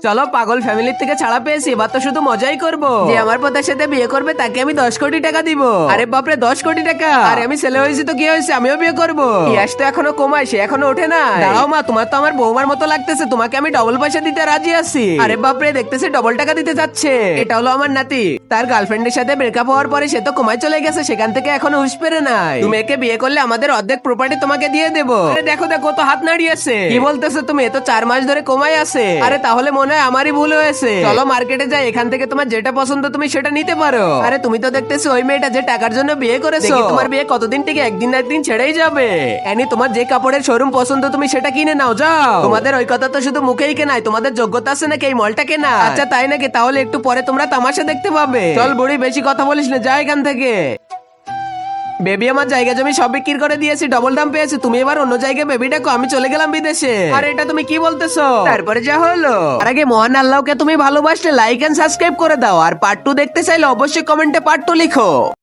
চলো, পাগল ফ্যামিলির থেকে ছাড়া পেয়েছি, এবার তো শুধু মজাই করব। যে আমার পতার সাথে বিয়ে করবে তাকে আমি 10 কোটি টাকা দিব। আরে বাপরে, 10 কোটি টাকা! আরে আমি ছেলে হয়েছি তো কি হয়েছে, আমিও বিয়ে করবো। ইয়াস তো এখনো কমায়, সে এখনো ওঠে না। দাঁড়াও মা, তোমার তো আমার বৌমার মতো লাগতেছে, তোমাকে আমি ডবল পয়সা দিতে রাজি আছি। আরে বাপরে, দেখতেছি ডবল টাকা দিতে যাচ্ছে। এটা হলো আমার নাতি, তার গার্লফ্রেন্ডের সাথে ব্রেকআপ হওয়ার পরে সে তো কমায় চলে গেছে, সেখান থেকে এখনো হুঁশ পেরে নাই। তুমি একে বিয়ে করলে আমাদের অর্ধেক প্রপার্টি তোমাকে দিয়ে দেবো। আরে দেখো দেখো, তো হাত নাড়িয়েছে। কি বলতেছো তুমি? এ তো 4 মাস ধরে কমায় আছে। আরে তাহলে মনে হয় আমারই ভুল হয়েছে। চলো মার্কেটে যাই, এখান থেকে তোমার যেটা পছন্দ তুমি সেটা নিতে পারো। আরে তুমি তো দেখতেছো ওই মেয়েটা যে টাকার জন্য বিয়ে করেছো, তোমার বিয়ে কতদিন থেকে একদিন না একদিন ছেড়েই যাবে। এনি তোমার যে কাপড়ের শোরুম পছন্দ তুমি সেটা কিনে নাও, যাও। তোমাদের ওই কথা তো শুধু মুখেই কেনাই, তোমাদের যোগ্যতা আছে নাকি এই মলটা কেনা? আচ্ছা তাই নাকি? তাহলে একটু পরে তোমরা তামাশা দেখতে পাবে। চল বুড়ি, বেশি কথা বলিস না, যা এখান থেকে। বেবি, আমার জায়গা জমি সব বিক্রি করে দিয়েছি, ডবল দাম পেয়েছি। তুমি এবার অন্য জায়গায় বেবি ডাকো, আমি চলে গেলাম বিদেশে। আর এটা তুমি কি বলতেছো? তারপরে যা হলো। আর আগে মহান আল্লাহকে তুমি ভালোবাসলে লাইক এন্ড সাবস্ক্রাইব করে দাও। আর পার্ট 2 দেখতে চাইলে অবশ্যই কমেন্টে পার্ট 2 লিখো।